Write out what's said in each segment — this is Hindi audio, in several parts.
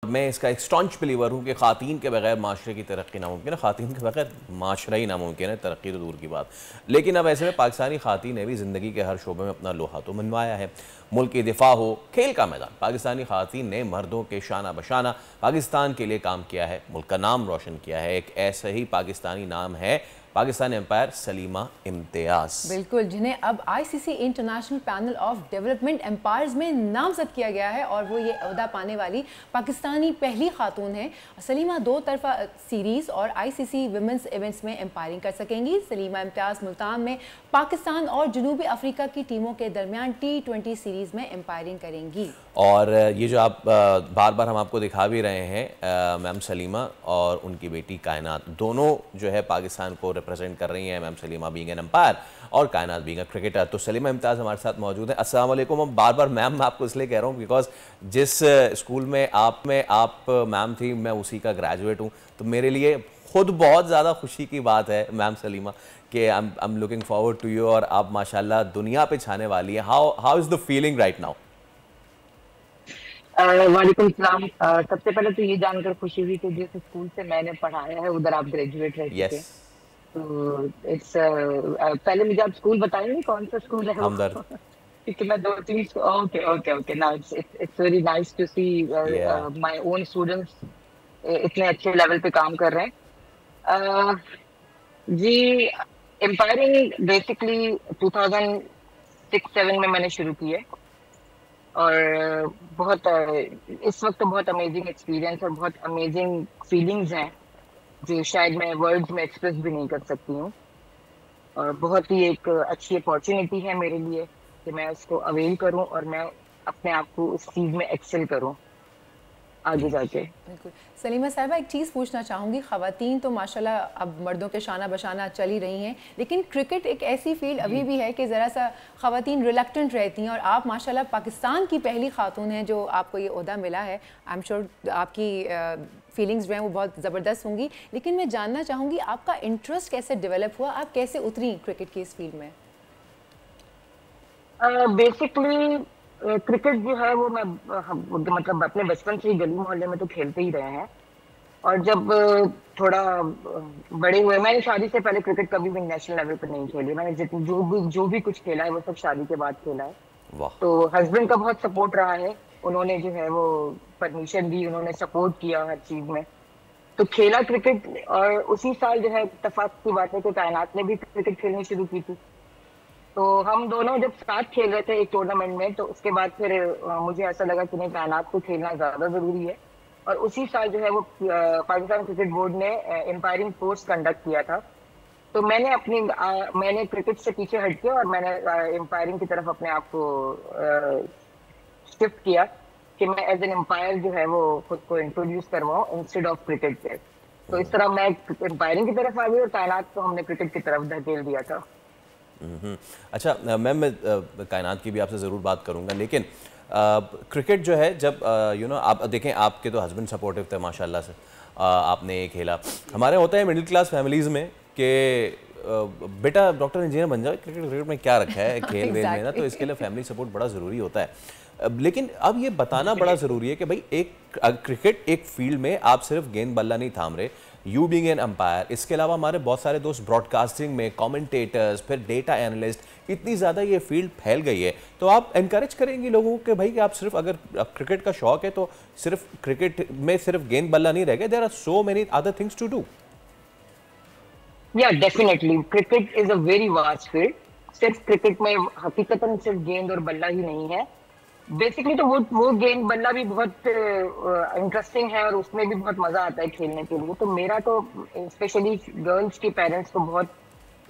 मैं इसका एक स्टॉन्च बिलीवर हूँ कि ख़ातीन के बगैर माशरे की तरक्की नामुमकिन है, ख़ातीन के बगैर माशरा ही नामुमकिन है, तरक्की तो दूर की बात। लेकिन अब ऐसे में पाकिस्तानी ख़ातीन ने भी ज़िंदगी के हर शोबे में अपना लोहा तो मनवाया है। मुल्क की दिफा हो, खेल का मैदान, पाकिस्तानी ख़ातीन ने मर्दों के शाना बशाना पाकिस्तान के लिए काम किया है, मुल्क का नाम रोशन किया है। एक ऐसा ही पाकिस्तानी नाम है पाकिस्तानी एम्पायर सलीमा इम्तियाज़। बिल्कुल, जिन्हें अब ICC international panel of development umpires में नामजद किया गया है और वो ये अहदा पाने वाली पाकिस्तानी पहली खातून है। सलीमा दो तरफा सीरीज़ और आईसीसी विमेंस इवेंट्स में एम्पायरिंग कर सकेंगी। सलीमा इम्तियाज़ मुल्तान में पाकिस्तान और जनूबी अफ्रीका की टीमों के दरमियान T20 सीरीज़ में एम्पायरिंग करेंगी। और ये जो आप बार बार हम आपको दिखा भी रहे हैं, मैम सलीमा और उनकी बेटी कायनात दोनों जो है पाकिस्तान को रिप्रेजेंट कर रही हैं। Ma'am Salima being an umpire और कायनात बीइंग अ क्रिकेटर। तो सलीमा इम्तियाज़ हमारे साथ मौजूद है। अस्सलाम वालेकुम। मैं बार बार मैम आपको इसलिए कह रहा हूँ बिकॉज जिस स्कूल में आप मैम थी, मैं उसी का ग्रेजुएट हूँ, तो मेरे लिए खुद बहुत ज़्यादा खुशी की बात है मैम सलीमा कि I am looking forward to you और आप माशाल्लाह दुनिया पे छाने वाली है। How is the feeling right now? वालेकुम सलाम। सबसे पहले तो ये जानकर खुशी हुई कि जिस स्कूल से मैंने पढ़ाया है उधर आप ग्रेजुएट रह चुके हैं। तो इट्स पहले मुझे आप स्कूल बताएंगे कौन सा स्कूल है वो? हमदर्द। क्योंकि मैं दो तीन okay okay okay now it's very nice to see my own students इतने अच्छे लेवल पे काम कर रहे हैं। जी, एम्पायरिंग बेसिकली 2006-7 में मैंने शुरू की है और बहुत इस वक्त बहुत अमेजिंग एक्सपीरियंस और बहुत अमेजिंग फीलिंग्स हैं जो शायद मैं वर्ड्स में एक्सप्रेस भी नहीं कर सकती हूँ। और बहुत ही एक अच्छी अपॉर्चुनिटी है मेरे लिए कि मैं उसको अवेल करूँ और मैं अपने आप को उस चीज़ में एक्सेल करूँ आगे जाके। बिल्कुल। सलीमा साहिबा, एक चीज़ पूछना चाहूँगी, ख़वातीन तो माशाल्लाह अब मर्दों के शाना बशाना चल ही रही हैं, लेकिन क्रिकेट एक ऐसी फील्ड अभी भी है कि ज़रा सा ख़वातीन रिलक्टेंट रहती हैं और आप माशाल्लाह पाकिस्तान की पहली खातून हैं जो आपको ये ओहदा मिला है। आई एम श्योर आपकी फीलिंग्स जो हैं वो बहुत ज़बरदस्त होंगी, लेकिन मैं जानना चाहूँगी आपका इंटरेस्ट कैसे डेवलप हुआ, आप कैसे उतरी क्रिकेट की इस फील्ड में? बेसिकली क्रिकेट जो है वो मैं मतलब अपने बचपन से ही गली मोहल्ले में तो खेलते ही रहे हैं। और जब थोड़ा बड़े हुए, मैंने शादी से पहले क्रिकेट कभी भी नेशनल लेवल पर नहीं खेली। मैंने जो भी कुछ खेला है वो सब शादी के बाद खेला है। तो हस्बैंड का बहुत सपोर्ट रहा है, उन्होंने जो है वो परमिशन दी, उन्होंने सपोर्ट किया हर चीज में। तो खेला क्रिकेट और उसी साल जो है इत्तेफाक की बात है कि कायनात ने भी क्रिकेट खेलनी शुरू की थी। तो हम दोनों जब साथ खेल रहे थे एक टूर्नामेंट में, तो उसके बाद फिर मुझे ऐसा लगा कि नहीं, कायनात को खेलना ज्यादा जरूरी है। और उसी साल जो है वो पाकिस्तान क्रिकेट बोर्ड ने एम्पायरिंग कोर्स कंडक्ट किया था। तो मैंने क्रिकेट से पीछे हट के और मैंने एम्पायरिंग की तरफ अपने आप को शिफ्ट किया कि मैं एज एन एम्पायर जो है वो खुद को इंट्रोड्यूस करवाऊं इंस्टेड ऑफ क्रिकेट पे। तो इस तरह मैं एम्पायरिंग की तरफ आ गई और कायनात को हमने क्रिकेट की तरफ धकेल दिया था। अच्छा मैम, मैं कायनात की भी आपसे ज़रूर बात करूँगा, लेकिन क्रिकेट जो है जब आप देखें, आपके तो हस्बैंड सपोर्टिव थे माशाल्लाह से, आपने ये खेला। हमारे होता है मिडिल क्लास फैमिलीज़ में कि बेटा डॉक्टर इंजीनियर बन जाओ, क्रिकेट में क्या रखा है खेल वेल में ना, तो इसके लिए फैमिली सपोर्ट बड़ा ज़रूरी होता है। लेकिन अब ये बताना बड़ा ज़रूरी है कि भाई क्रिकेट एक फील्ड में आप सिर्फ गेंद बल्ला नहीं थाम रहे, यू बीइंग एन एम्पायर, इसके अलावा हमारे बहुत सारे दोस्त ब्रॉडकास्टिंग में, कमेंटेटर्स, फिर डेटा एनालिस्ट, इतनी ज़्यादा ये फील्ड फैल गई है। तो आप एनकरेज करेंगी लोगों को कि भाई कि आप सिर्फ अगर क्रिकेट का शौक है तो सिर्फ क्रिकेट में सिर्फ गेंद बल्ला नहीं रह गए, there are so many other things to do. Yeah definitely cricket is a very vast field. सिर्फ क्रिकेट में हकीकतन सिर्फ गेंद और बल्ला ही नहीं है। बेसिकली तो वो गेंद बल्ला भी बहुत इंटरेस्टिंग है और उसमें भी बहुत मजा आता है खेलने के लिए। तो मेरा तो स्पेशली गर्ल्स के पेरेंट्स को बहुत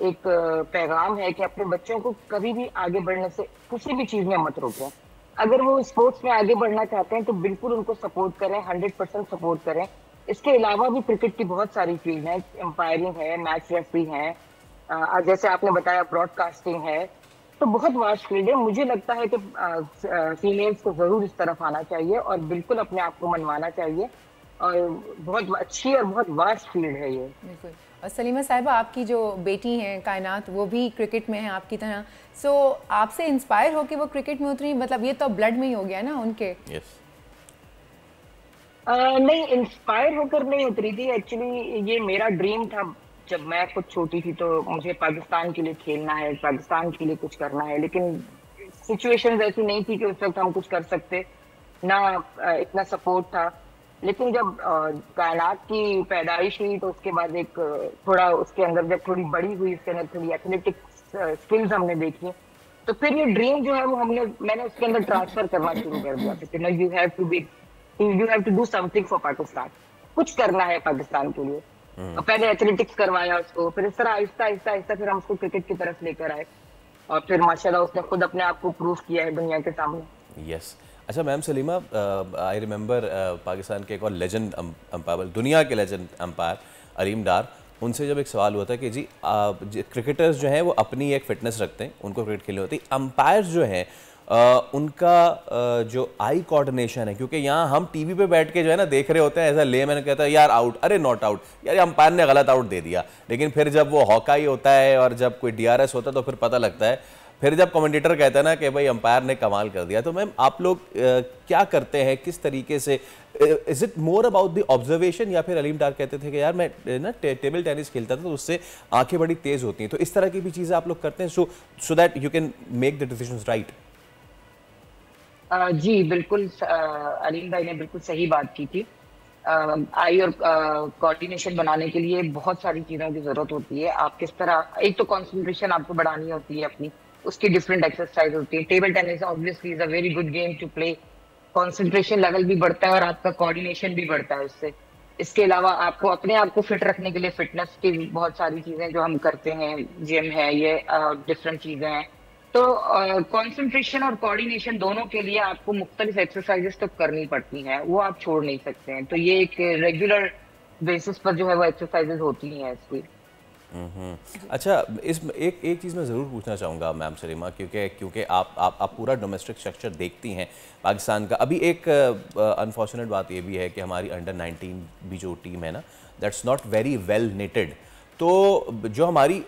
एक पैगाम है कि अपने बच्चों को कभी भी आगे बढ़ने से किसी भी चीज में मत रोकें। अगर वो स्पोर्ट्स में आगे बढ़ना चाहते हैं तो बिल्कुल उनको सपोर्ट करें, 100% सपोर्ट करें। इसके अलावा भी क्रिकेट की बहुत सारी फील्ड है, एम्पायरिंग है, मैच रेफरी है, जैसे आपने बताया ब्रॉडकास्टिंग है। तो बहुत वास्ट फील्ड है। मुझे लगता है कि फीमेल्स को जरूर इस तरफ आना चाहिए और बिल्कुल अपने आप को मनवाना चाहिए। और बहुत अच्छी और बहुत वास्ट फील्ड है ये। बिल्कुल। और सलीमा साहिबा, आपकी जो बेटी हैं कायनात, वो भी क्रिकेट में है आपकी तरह, सो आपसे इंस्पायर हो कि वो क्रिकेट में उतरी, मतलब ये तो ब्लड में ही हो गया ना उनके? yes. नहीं, इंस्पायर होकर नहीं उतरी थी एक्चुअली, ये मेरा ड्रीम था। जब मैं कुछ छोटी थी तो मुझे पाकिस्तान के लिए खेलना है, पाकिस्तान के लिए कुछ करना है, लेकिन सिचुएशन ऐसी नहीं थी कि उस वक्त हम कुछ कर सकते ना, इतना सपोर्ट था। लेकिन जब कायनात की पैदाइश हुई तो उसके बाद एक थोड़ा उसके अंदर जब थोड़ी बड़ी हुई, उसके अंदर थोड़ी एथलेटिक्स स्किल्स हमने देखी, तो फिर ये ड्रीम जो है वो मैंने उसके अंदर ट्रांसफर करना शुरू कर दिया कि no, you have to do something for Pakistan, कुछ करना है पाकिस्तान के लिए। और पहले एथलेटिक्स करवाया उसको, फिर इस तरह आहिस्ता आहिस्ता आहिस्ता फिर हम उसको क्रिकेट की तरफ लेकर आए, और फिर माशाल्लाह उसने खुद अपने आप को प्रूव किया है दुनिया के सामने। यस। अच्छा ma'am Salima, I remember Pakistan के एक और लेजेंड अंपायर, दुनिया के लेजेंड अंपायर अलीम डार, उनसे जब एक सवाल हुआ था कि जी क्रिकेटर्स जो हैं वो अपनी एक फिटनेस रखते हैं, उनको क्रिकेट खेलनी होती है, अंपायर्स जो हैं उनका जो आई कोऑर्डिनेशन है, क्योंकि यहाँ हम टीवी पे बैठ के जो है ना देख रहे होते हैं, ऐसा ले मैंने कहता है यार आउट, अरे नॉट आउट, यार अंपायर ने गलत आउट दे दिया, लेकिन फिर जब वो हॉकाई होता है और जब कोई डीआरएस होता है तो फिर पता लगता है, फिर जब कमेंटेटर कहता है ना कि भाई अंपायर ने कमाल कर दिया। तो मैम आप लोग क्या करते हैं, किस तरीके से, is it more about the observation, या फिर अलीम डार कहते थे कि यार मैं ना टेबल टेनिस खेलता था तो उससे आंखें बड़ी तेज होती हैं, तो इस तरह की भी चीज़ें आप लोग करते हैं so that you can make the decisions right? जी बिल्कुल, अलीम भाई ने बिल्कुल सही बात की थी। आई और कोऑर्डिनेशन बनाने के लिए बहुत सारी चीज़ों की ज़रूरत होती है। आप किस तरह, एक तो कंसंट्रेशन आपको बढ़ानी होती है अपनी, उसकी डिफरेंट एक्सरसाइज होती है। Table tennis obviously is a very good game to play, concentration level भी बढ़ता है और आपका कोऑर्डिनेशन भी बढ़ता है उससे। इसके अलावा आपको अपने आप को फिट रखने के लिए फिटनेस की बहुत सारी चीज़ें जो हम करते हैं, जिम है, ये डिफरेंट चीज़ें हैं। तो कंसंट्रेशन और कोऑर्डिनेशन दोनों के लिए आपको मुख्तलिफ एक्सरसाइजेस तो करनी पड़ती हैं, वो आप छोड़ नहीं सकते हैं। तो ये एक रेगुलर बेसिस पर जो है वो एक्सरसाइजेस होती हैं इसकी। अच्छा, इस एक चीज़ मैं ज़रूर पूछना चाहूँगा मैम सलीमा, क्योंकि आप पूरा डोमेस्टिक स्ट्रक्चर देखती हैं पाकिस्तान का। अभी एक अनफॉर्चुनेट बात ये भी है कि हमारी अंडर 19 भी जो टीम है ना, that's not very well knitted. तो जो हमारी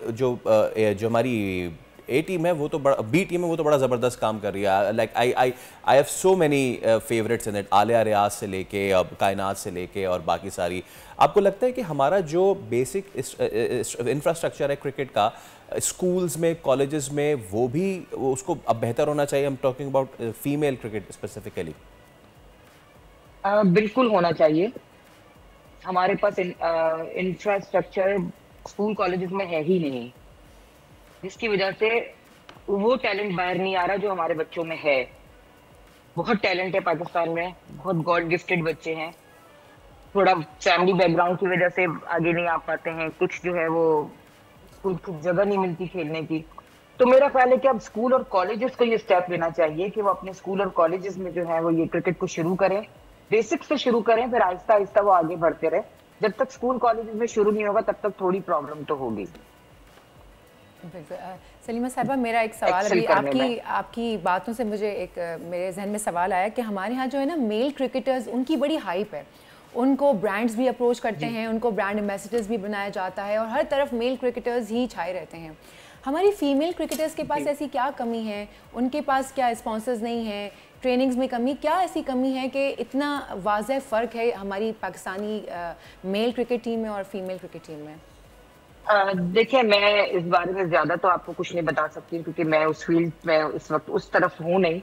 ए टीम है वो तो बड़ा, बी टीम है वो तो बड़ा ज़बरदस्त काम कर रही है। Like I have so many favourites in it, Alia Riyaz से लेके अब कायनात से लेके और बाकी सारी। आपको लगता है कि हमारा जो बेसिक इंफ्रास्ट्रक्चर है क्रिकेट का स्कूल्स में, कॉलेजेस में, वो भी उसको अब बेहतर होना चाहिए? I am talking about female cricket specifically. बिल्कुल होना चाहिए। हमारे पास इंफ्रास्ट्रक्चर स्कूल कॉलेजेस में है ही नहीं, जिसकी वजह से वो टैलेंट बाहर नहीं आ रहा जो हमारे बच्चों में है। बहुत टैलेंट है पाकिस्तान में, बहुत गॉड गिफ्टेड बच्चे हैं, थोड़ा फैमिली बैकग्राउंड की वजह से आगे नहीं आ पाते हैं, कुछ जो है वो स्कूल की जगह नहीं मिलती खेलने की। तो मेरा ख्याल है कि अब स्कूल और कॉलेजेस को ये स्टेप लेना चाहिए कि वो अपने स्कूल और कॉलेजेस में जो है वो ये क्रिकेट को शुरू करें, बेसिक्स से शुरू करें, फिर आहिस्ता आहिस्ता वो आगे बढ़ते रहे। जब तक स्कूल कॉलेजेस में शुरू नहीं होगा तब तक थोड़ी प्रॉब्लम तो होगी। सलीमा साहिबा, मेरा एक सवाल अभी आपकी बातों से मुझे एक मेरे जहन में सवाल आया कि हमारे यहाँ जो है ना मेल क्रिकेटर्स, उनकी बड़ी हाइप है, उनको ब्रांड्स भी अप्रोच करते हैं, उनको ब्रांड एम्बेसडर्स भी बनाया जाता है और हर तरफ मेल क्रिकेटर्स ही छाए रहते हैं। हमारी फीमेल क्रिकेटर्स के पास ऐसी क्या कमी है? उनके पास क्या स्पॉन्सर्स नहीं हैं, ट्रेनिंग्स में कमी, क्या ऐसी कमी है कि इतना वाज़ह फ़र्क है हमारी पाकिस्तानी मेल क्रिकेट टीम में और फीमेल क्रिकेट टीम में? देखिए, मैं इस बारे में ज्यादा तो आपको कुछ नहीं बता सकती क्योंकि मैं उस फील्ड में इस वक्त उस तरफ हूँ नहीं,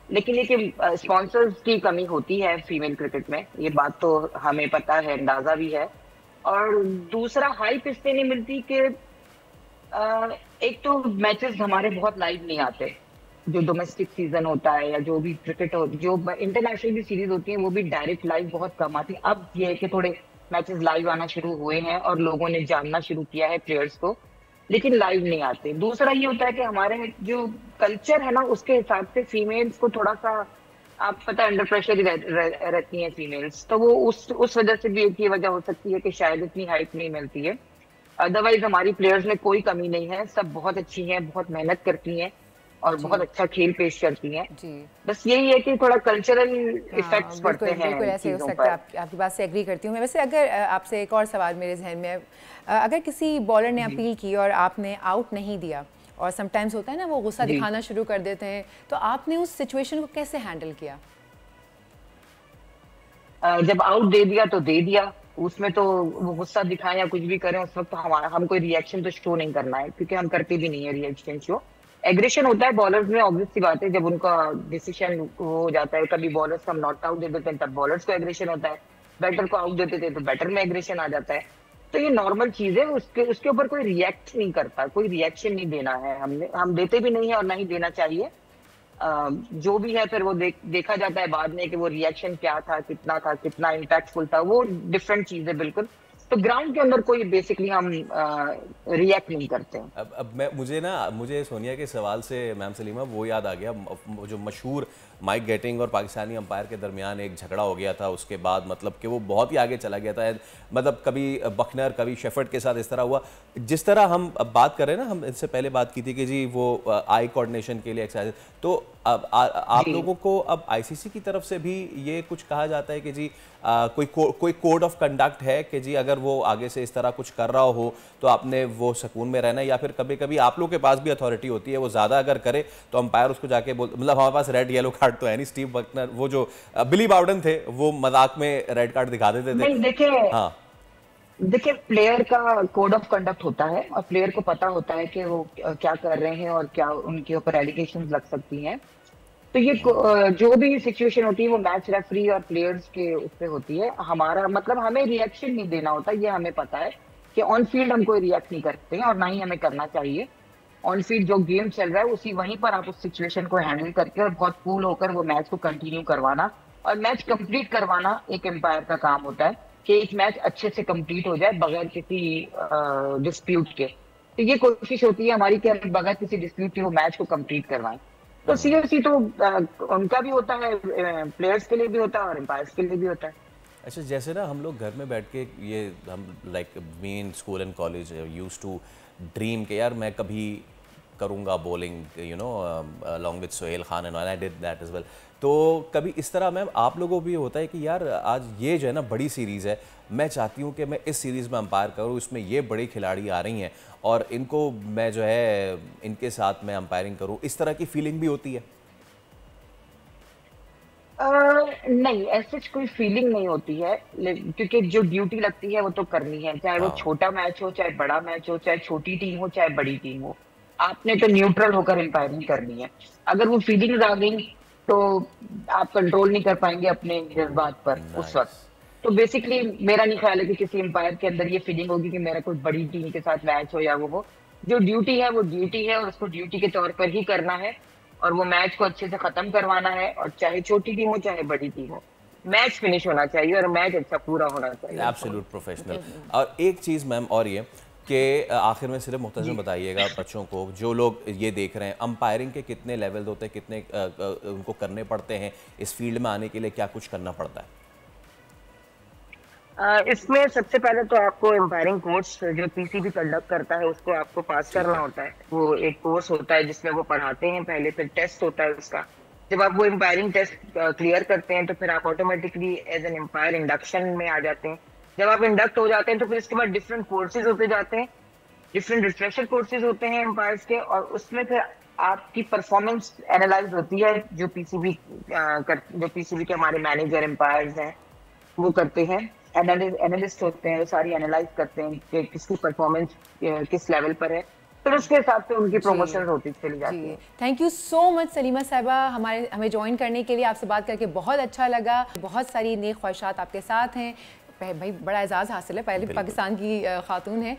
लेकिन स्पॉन्सर्स की कमी होती है फीमेल क्रिकेट में, ये बात तो हमें पता है, अंदाजा भी है। और दूसरा, हाइप इसलिए नहीं मिलती कि एक तो मैचेस हमारे बहुत लाइव नहीं आते, जो डोमेस्टिक सीजन होता है या जो भी क्रिकेट हो, जो इंटरनेशनल भी सीरीज होती है वो भी डायरेक्ट लाइव बहुत कम आती है। अब ये है कि थोड़े मैचेस लाइव आना शुरू हुए हैं और लोगों ने जानना शुरू किया है प्लेयर्स को, लेकिन लाइव नहीं आते। दूसरा ये होता है कि हमारे जो कल्चर है ना उसके हिसाब से फीमेल्स को थोड़ा सा, आप पता है, अंडर प्रेशर रहती हैं फीमेल्स, तो वो उस वजह से भी एक ये वजह हो सकती है कि शायद इतनी हाइप नहीं मिलती है। अदरवाइज हमारी प्लेयर्स में कोई कमी नहीं है, सब बहुत अच्छी हैं, बहुत मेहनत करती हैं और बहुत अच्छा खेल पेश करती हैं। बस यही है कि थोड़ा कल्चरल इफेक्ट्स पड़ते हैं। बिल्कुल ऐसे हो सकता है, आपकी बात से एग्री करती हूँ मैं। वैसे अगर आपसे एक और सवाल मेरे जहन में, अगर किसी बॉलर ने अपील की और आपने आउट नहीं दिया, और समटाइम्स होता है ना वो गुस्सा दिखाना शुरू कर देते हैं, तो आपने उस सिचुएशन को कैसे हैंडल किया? जब आउट दे दिया तो दे दिया, उसमें तो वो गुस्सा दिखाएं या कुछ भी करें उस वक्त तो हम कोई रिएक्शन तो शो नहीं करना है, क्योंकि हम करते भी नहीं है रिएक्शन शो। एग्रेशन होता है बॉलर्स में, ऑब्वियस सी बात है, जब उनका डिसीजन हो जाता है, कभी बॉलर्स को हम नॉट आउट दे देते हैं तब बॉलर्स को एग्रेशन होता है, बैटर को आउट देते थे तो बैटर में एग्रेशन आ जाता है। तो ये नॉर्मल चीज है, उसके ऊपर कोई रिएक्ट नहीं करता, कोई रिएक्शन नहीं देना है हमने, हम देते भी नहीं है और ना ही देना चाहिए। जो भी है फिर वो देखा जाता है बाद में कि वो रिएक्शन क्या था, कितना इम्पैक्टफुल था, वो डिफरेंट चीज है बिल्कुल। तो ग्राउंड के अंदर कोई बेसिकली हम रिएक्ट नहीं करते हैं। अब मुझे सोनिया के सवाल से मैम सलीमा वो याद आ गया, जो मशहूर माइक गेटिंग और पाकिस्तानी अंपायर के दरमियान एक झगड़ा हो गया था, उसके बाद मतलब कि वो बहुत ही आगे चला गया था, मतलब कभी बखनर कभी शेफर्ड के साथ इस तरह हुआ। जिस तरह हम अब बात कर रहे हैं ना, हम इससे पहले बात की थी कि जी वो आई कोऑर्डिनेशन के लिए एक्सरसाइज, तो अब आप लोगों को अब आईसीसी की तरफ से भी ये कुछ कहा जाता है कि जी कोई कोड ऑफ कंडक्ट है कि जी अगर वो आगे से इस तरह कुछ कर रहा हो तो आपने वो सुकून में रहना है, या फिर कभी कभी आप लोग के पास भी अथॉरिटी होती है, वो ज़्यादा अगर करे तो अंपायर उसको जाके बोल, मतलब हमारे पास रेड येलो कार्ड तो है नहीं, स्टीव बकनर वो जो बिली बाउडन थे वो मजाक में रेड कार्ड दिखा देते थे। देखिए प्लेयर का कोड ऑफ कंडक्ट होता है और प्लेयर को पता होता है कि वो क्या कर रहे हैं और क्या उनके ऊपर एलिगेशंस लग सकती हैं। तो ये जो भी सिचुएशन होती है वो मैच रेफरी और प्लेयर्स के उस पे होती है। हमारा मतलब हमें रिएक्शन नहीं देना होता, ये हमें पता है कि ऑन फील्ड हम कोई रिएक्ट नहीं करते हैं और ना ही हमें करना चाहिए। ऑन फील्ड जो गेम चल रहा है उसी वहीं पर आप उस सिचुएशन को हैंडल करके और बहुत कूल होकर वो मैच को कंटिन्यू करवाना और मैच कंप्लीट करवाना एक एम्पायर का काम होता है कि एक मैच अच्छे से कंप्लीट हो जाए बगैर किसी डिस्प्यूट के। तो ये कोशिश होती है हमारी कि हम बगैर किसी डिस्प्यूट के वो मैच को कंप्लीट करवाएं। तो सीओसी तो उनका भी होता है, प्लेयर्स के लिए भी होता है और एम्पायर्स के लिए भी होता है। अच्छा, जैसे ना हम लोग घर में बैठ के ये हम like me in school and college used to dream के यार मैं कभी करूँगा bowling, you know along with Sohail Khan and I did that as well. तो कभी इस तरह मैम आप लोगों को भी होता है कि यार आज ये जो है ना बड़ी सीरीज़ है, मैं चाहती हूँ कि मैं इस सीरीज़ में अंपायर करूँ, इसमें ये बड़ी खिलाड़ी आ रही हैं और इनको मैं जो है इनके साथ मैं अंपायरिंग करूँ, इस तरह की फीलिंग भी होती है? नहीं, ऐसे कोई फीलिंग नहीं होती है, क्योंकि जो ड्यूटी लगती है वो तो करनी है, चाहे वो छोटा मैच हो, चाहे बड़ा मैच हो, चाहे छोटी टीम हो, चाहे बड़ी टीम हो, आपने तो न्यूट्रल होकर एम्पायरिंग करनी है। अगर वो फीलिंग्स आ गई तो आप कंट्रोल नहीं कर पाएंगे अपने जज्बात पर उस वक्त। तो बेसिकली मेरा नहीं ख्याल है कि किसी एम्पायर के अंदर ये फीलिंग होगी कि मेरा कोई बड़ी टीम के साथ मैच हो या वो हो। जो ड्यूटी है वो ड्यूटी है और उसको ड्यूटी के तौर पर ही करना है और वो मैच को अच्छे से खत्म करवाना है, और चाहे छोटी टीम हो चाहे बड़ी टीम हो, मैच फिनिश होना चाहिए और मैच अच्छा पूरा होना चाहिए। Absolute professional. और एक चीज़ मैम और ये कि आखिर में सिर्फ मुख्तसर बताइएगा बच्चों को जो लोग ये देख रहे हैं, अंपायरिंग के कितने लेवल होते हैं, कितने उनको करने पड़ते हैं, इस फील्ड में आने के लिए क्या कुछ करना पड़ता है? इसमें सबसे पहले तो आपको एम्पायरिंग कोर्स जो पीसीबी कंडक्ट करता है उसको आपको पास करना होता है। वो एक कोर्स होता है जिसमें वो पढ़ाते हैं पहले, फिर टेस्ट होता है उसका। जब आप वो एम्पायरिंग टेस्ट क्लियर करते हैं तो फिर आप automatically as an umpire induction में आ जाते हैं। जब आप इंडक्ट हो जाते हैं तो फिर इसके बाद डिफरेंट कोर्सेज होते जाते हैं, डिफरेंट रिफ्रेशर कोर्सेज होते हैं एम्पायर्स के, और उसमें फिर आपकी परफॉर्मेंस एनालाइज होती है जो पीसीबी के हमारे मैनेजर एम्पायर्स हैं वो करते हैं। एनालिस्ट होते हैं, सारी एनालाइज करते हैं कि किसकी परफॉर्मेंस किस लेवल पर है, फिर उसके हिसाब से उनकी प्रमोशन होती चली जाती है। Thank you so much Salima साहिबा, हमें ज्वाइन करने के लिए। आपसे बात करके बहुत अच्छा लगा। बहुत सारी नेक ख्वाहिशात आपके साथ हैं भाई, बड़ा एजाज़ हासिल है, पहले पाकिस्तान की खातून है।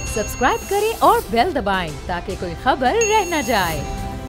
सब्सक्राइब करें और बेल दबाएं ताकि कोई खबर रह न जाए।